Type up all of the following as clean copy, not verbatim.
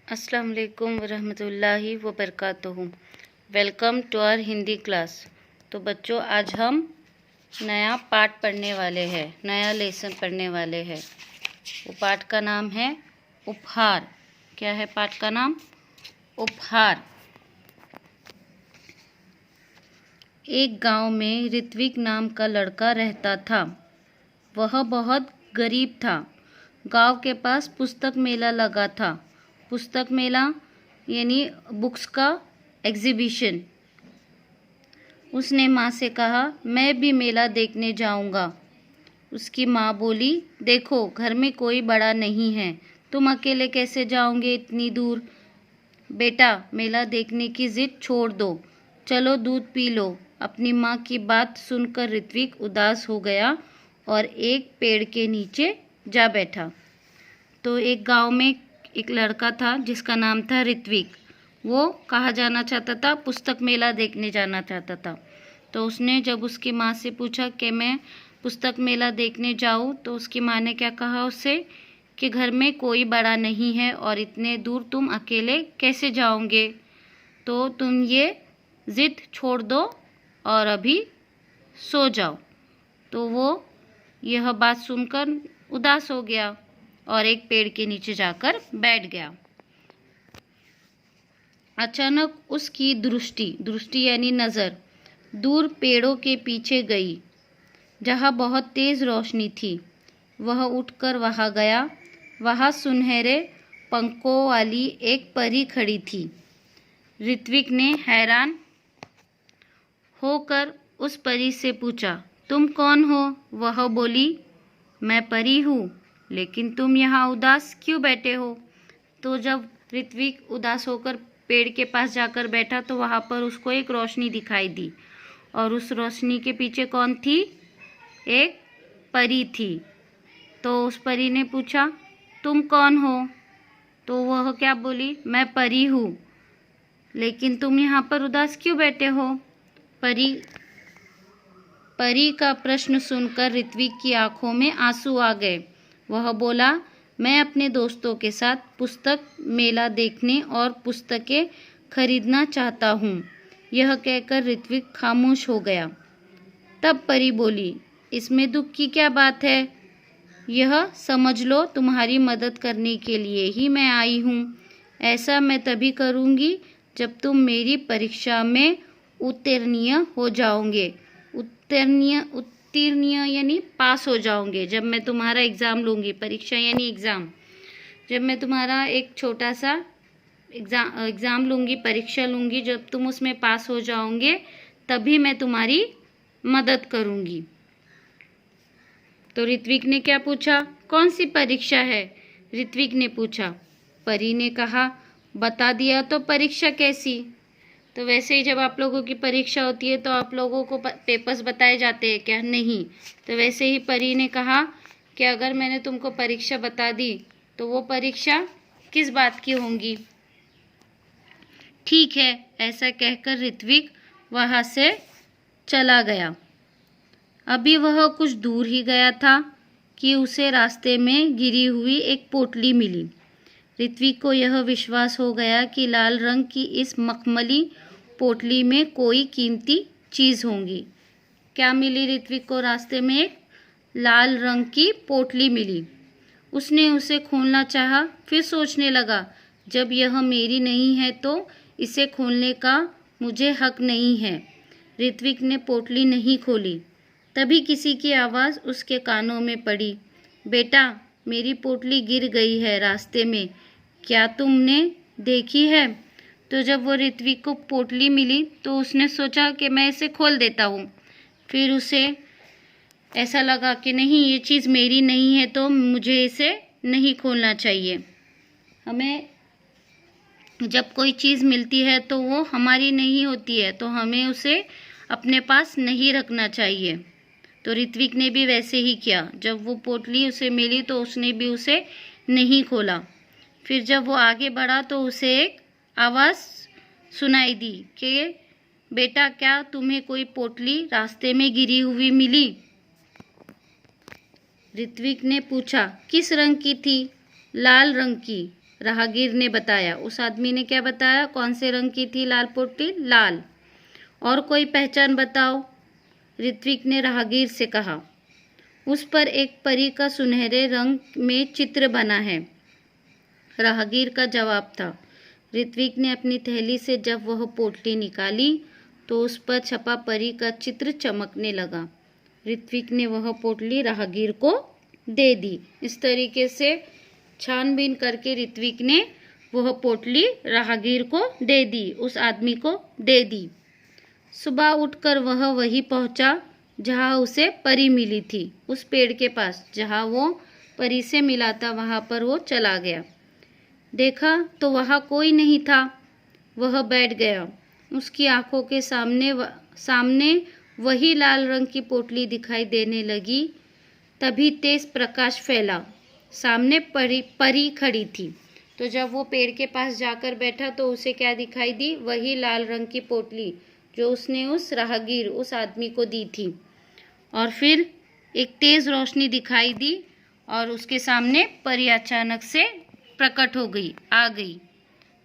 अस्सलाम वालेकुम वरहमतुल्लाहि वबरकातुहू। Welcome to our Hindi class. तो बच्चों, आज हम नया पाठ पढ़ने वाले हैं, नया लेसन पढ़ने वाले हैं। वो पाठ का नाम है उपहार। क्या है पाठ का नाम? उपहार। एक गांव में ऋत्विक नाम का लड़का रहता था। वह बहुत गरीब था। गांव के पास पुस्तक मेला लगा था। पुस्तक मेला यानी बुक्स का एग्जीबिशन। उसने माँ से कहा, मैं भी मेला देखने जाऊंगा। उसकी माँ बोली, देखो घर में कोई बड़ा नहीं है, तुम अकेले कैसे जाओगे इतनी दूर? बेटा, मेला देखने की जिद छोड़ दो, चलो दूध पी लो। अपनी माँ की बात सुनकर ऋत्विक उदास हो गया और एक पेड़ के नीचे जा बैठा। तो एक गांव में एक लड़का था जिसका नाम था ऋत्विक। वो कहाँ जाना चाहता था? पुस्तक मेला देखने जाना चाहता था। तो उसने जब उसकी माँ से पूछा कि मैं पुस्तक मेला देखने जाऊँ, तो उसकी माँ ने क्या कहा उससे कि घर में कोई बड़ा नहीं है और इतने दूर तुम अकेले कैसे जाओगे, तो तुम ये ज़िद छोड़ दो और अभी सो जाओ। तो वो यह बात सुनकर उदास हो गया और एक पेड़ के नीचे जाकर बैठ गया। अचानक उसकी दृष्टि यानी नज़र दूर पेड़ों के पीछे गई, जहाँ बहुत तेज़ रोशनी थी। वह उठकर वहाँ गया। वहाँ सुनहरे पंखों वाली एक परी खड़ी थी। ऋत्विक ने हैरान होकर उस परी से पूछा, तुम कौन हो? वह बोली, मैं परी हूँ, लेकिन तुम यहाँ उदास क्यों बैठे हो? तो जब ऋत्विक उदास होकर पेड़ के पास जाकर बैठा तो वहाँ पर उसको एक रोशनी दिखाई दी, और उस रोशनी के पीछे कौन थी? एक परी थी। तो उस परी ने पूछा, तुम कौन हो? तो वह क्या बोली, मैं परी हूँ, लेकिन तुम यहाँ पर उदास क्यों बैठे हो? परी का प्रश्न सुनकर ऋत्विक की आंखों में आंसू आ गए। वह बोला, मैं अपने दोस्तों के साथ पुस्तक मेला देखने और पुस्तकें खरीदना चाहता हूँ। यह कहकर ऋत्विक खामोश हो गया। तब परी बोली, इसमें दुख की क्या बात है? यह समझ लो, तुम्हारी मदद करने के लिए ही मैं आई हूँ। ऐसा मैं तभी करूँगी जब तुम मेरी परीक्षा में उत्तीर्ण हो जाओगे। उत्तीर्ण यानी पास हो जाओगे। जब मैं तुम्हारा एग्ज़ाम लूँगी, परीक्षा यानी एग्ज़ाम, जब मैं तुम्हारा एक छोटा सा एग्ज़ाम लूँगी, परीक्षा लूँगी, जब तुम उसमें पास हो जाओगे तभी मैं तुम्हारी मदद करूँगी। तो ऋत्विक ने क्या पूछा, कौन सी परीक्षा है? ऋत्विक ने पूछा। परी ने कहा, बता दिया तो परीक्षा कैसी? तो वैसे ही जब आप लोगों की परीक्षा होती है तो आप लोगों को पेपर्स बताए जाते हैं क्या? नहीं। तो वैसे ही परी ने कहा कि अगर मैंने तुमको परीक्षा बता दी तो वो परीक्षा किस बात की होंगी? ठीक है, ऐसा कहकर ऋत्विक वहाँ से चला गया। अभी वह कुछ दूर ही गया था कि उसे रास्ते में गिरी हुई एक पोटली मिली। ऋत्विक को यह विश्वास हो गया कि लाल रंग की इस मखमली पोटली में कोई कीमती चीज़ होगी। क्या मिली ऋत्विक को? रास्ते में एक लाल रंग की पोटली मिली। उसने उसे खोलना चाहा, फिर सोचने लगा, जब यह मेरी नहीं है तो इसे खोलने का मुझे हक नहीं है। ऋत्विक ने पोटली नहीं खोली। तभी किसी की आवाज़ उसके कानों में पड़ी, बेटा, मेरी पोटली गिर गई है रास्ते में, क्या तुमने देखी है? तो जब वो ऋत्विक को पोटली मिली तो उसने सोचा कि मैं इसे खोल देता हूँ। फिर उसे ऐसा लगा कि नहीं, ये चीज़ मेरी नहीं है तो मुझे इसे नहीं खोलना चाहिए। हमें जब कोई चीज़ मिलती है तो वो हमारी नहीं होती है, तो हमें उसे अपने पास नहीं रखना चाहिए। तो ऋत्विक ने भी वैसे ही किया। जब वो पोटली उसे मिली तो उसने भी उसे नहीं खोला। फिर जब वो आगे बढ़ा तो उसे एक आवाज़ सुनाई दी कि बेटा, क्या तुम्हें कोई पोटली रास्ते में गिरी हुई मिली? ऋत्विक ने पूछा, किस रंग की थी? लाल रंग की। राहगीर ने बताया। उस आदमी ने क्या बताया? कौन से रंग की थी लाल पोटली? लाल। और कोई पहचान बताओ, ऋत्विक ने राहगीर से कहा। उस पर एक परी का सुनहरे रंग में चित्र बना है, राहगीर का जवाब था। ऋत्विक ने अपनी थैली से जब वह पोटली निकाली तो उस पर छपा परी का चित्र चमकने लगा। ऋत्विक ने वह पोटली राहगीर को दे दी। इस तरीके से छानबीन करके ऋत्विक ने वह पोटली राहगीर को दे दी, उस आदमी को दे दी। सुबह उठकर वह वहीं पहुंचा जहां उसे परी मिली थी। उस पेड़ के पास जहां वो परी से मिला था वहां पर वो चला गया। देखा तो वहां कोई नहीं था। वह बैठ गया। उसकी आंखों के सामने वही लाल रंग की पोटली दिखाई देने लगी। तभी तेज प्रकाश फैला। सामने परी खड़ी थी। तो जब वो पेड़ के पास जाकर बैठा तो उसे क्या दिखाई दी? वही लाल रंग की पोटली जो उसने उस राहगीर, उस आदमी को दी थी। और फिर एक तेज रोशनी दिखाई दी और उसके सामने परी अचानक से प्रकट हो गई, आ गई।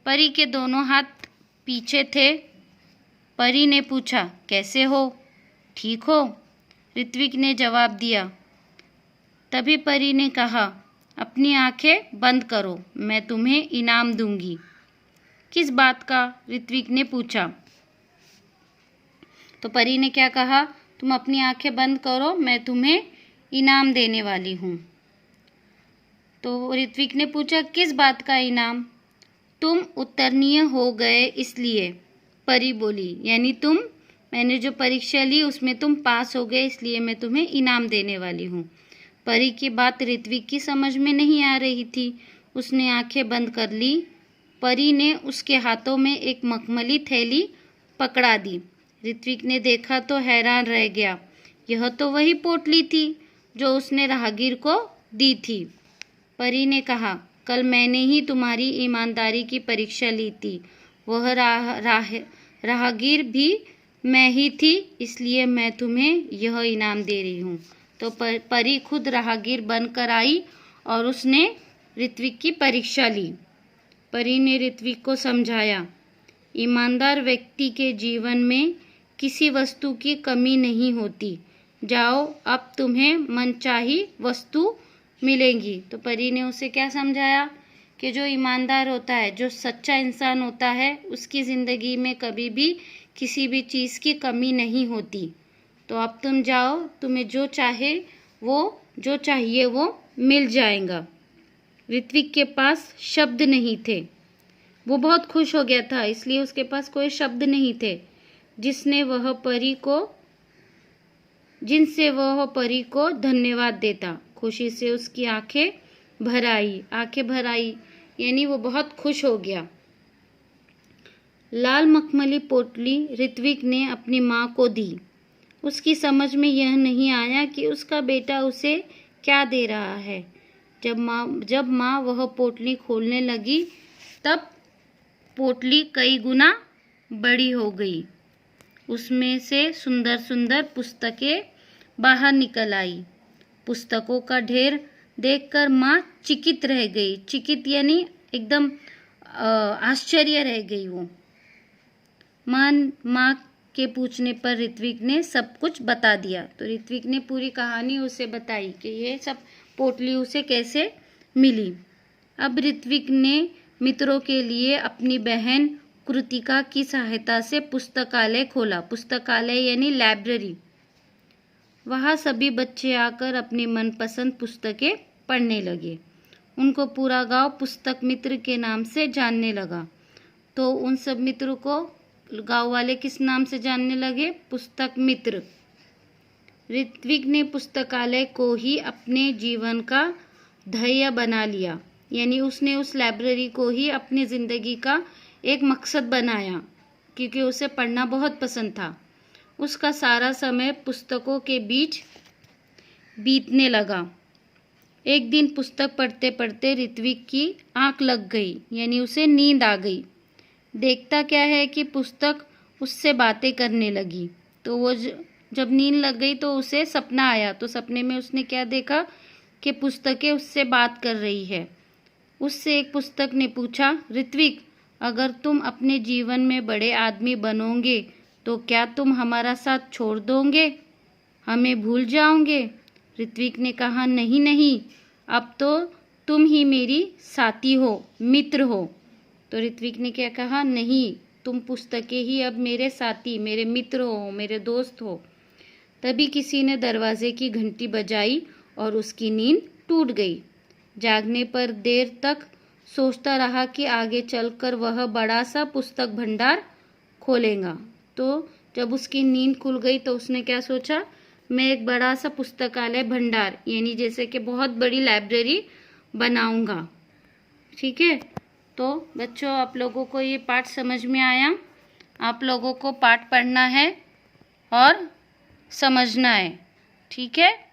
परी के दोनों हाथ पीछे थे। परी ने पूछा, कैसे हो? ठीक हो? ऋत्विक ने जवाब दिया। तभी परी ने कहा, अपनी आंखें बंद करो, मैं तुम्हें इनाम दूंगी। किस बात का? ऋत्विक ने पूछा। तो परी ने क्या कहा? तुम अपनी आंखें बंद करो, मैं तुम्हें इनाम देने वाली हूँ। तो ऋत्विक ने पूछा, किस बात का इनाम? तुम उत्तीर्ण हो गए इसलिए, परी बोली। यानी मैंने जो परीक्षा ली उसमें तुम पास हो गए, इसलिए मैं तुम्हें इनाम देने वाली हूँ। परी की बात ऋत्विक की समझ में नहीं आ रही थी। उसने आंखें बंद कर ली। परी ने उसके हाथों में एक मखमली थैली पकड़ा दी। ऋत्विक ने देखा तो हैरान रह गया। यह तो वही पोटली थी जो उसने राहगीर को दी थी। परी ने कहा, कल मैंने ही तुम्हारी ईमानदारी की परीक्षा ली थी। वह राहगीर भी मैं ही थी, इसलिए मैं तुम्हें यह इनाम दे रही हूँ। तो परी खुद राहगीर बनकर आई और उसने ऋत्विक की परीक्षा ली। परी ने ऋत्विक को समझाया, ईमानदार व्यक्ति के जीवन में किसी वस्तु की कमी नहीं होती। जाओ, अब तुम्हें मनचाही वस्तु मिलेंगी। तो परी ने उसे क्या समझाया कि जो ईमानदार होता है, जो सच्चा इंसान होता है, उसकी ज़िंदगी में कभी भी किसी भी चीज़ की कमी नहीं होती। तो अब तुम जाओ, तुम्हें जो चाहिए वो मिल जाएगा। ऋत्विक के पास शब्द नहीं थे। वो बहुत खुश हो गया था, इसलिए उसके पास कोई शब्द नहीं थे जिनसे वह परी को धन्यवाद देता। खुशी से उसकी आंखें भर आई, यानी वो बहुत खुश हो गया। लाल मखमली पोटली ऋत्विक ने अपनी माँ को दी। उसकी समझ में यह नहीं आया कि उसका बेटा उसे क्या दे रहा है। जब माँ वह पोटली खोलने लगी तब पोटली कई गुना बड़ी हो गई। उसमें से सुंदर सुंदर पुस्तकें बाहर निकल आई। पुस्तकों का ढेर देखकर माँ चकित रह गई। चकित यानी एकदम आश्चर्य रह गई वो। माँ के पूछने पर ऋत्विक ने सब कुछ बता दिया। तो ऋत्विक ने पूरी कहानी उसे बताई कि ये सब पोटली उसे कैसे मिली। अब ऋत्विक ने मित्रों के लिए अपनी बहन कृतिका की सहायता से पुस्तकालय खोला। पुस्तकालय यानी लाइब्रेरी। वहाँ सभी बच्चे आकर अपनी मनपसंद पुस्तकें पढ़ने लगे। उनको पूरा गांव पुस्तक मित्र के नाम से जानने लगा। तो उन सब मित्रों को गांव वाले किस नाम से जानने लगे? पुस्तक मित्र। ऋत्विक ने पुस्तकालय को ही अपने जीवन का ध्येय बना लिया, यानी उसने उस लाइब्रेरी को ही अपनी ज़िंदगी का एक मकसद बनाया, क्योंकि उसे पढ़ना बहुत पसंद था। उसका सारा समय पुस्तकों के बीच बीतने लगा। एक दिन पुस्तक पढ़ते पढ़ते ऋत्विक की आंख लग गई, यानी उसे नींद आ गई। देखता क्या है कि पुस्तक उससे बातें करने लगी। तो वो जब नींद लग गई तो उसे सपना आया। तो सपने में उसने क्या देखा कि पुस्तकें उससे बात कर रही है। उससे एक पुस्तक ने पूछा, ऋत्विक, अगर तुम अपने जीवन में बड़े आदमी बनोगे तो क्या तुम हमारा साथ छोड़ दोगे, हमें भूल जाओगे? ऋत्विक ने कहा, नहीं नहीं, अब तो तुम ही मेरी साथी हो, मित्र हो। तो ऋत्विक ने क्या कहा, नहीं, तुम पुस्तकें ही अब मेरे साथी, मेरे मित्र हो, मेरे दोस्त हो। तभी किसी ने दरवाजे की घंटी बजाई और उसकी नींद टूट गई। जागने पर देर तक सोचता रहा कि आगे चलकर वह बड़ा सा पुस्तक भंडार खोलेगा। तो जब उसकी नींद खुल गई तो उसने क्या सोचा, मैं एक बड़ा सा पुस्तकालय भंडार, यानी जैसे कि बहुत बड़ी लाइब्रेरी बनाऊंगा। ठीक है, तो बच्चों, आप लोगों को ये पाठ समझ में आया? आप लोगों को पाठ पढ़ना है और समझना है। ठीक है।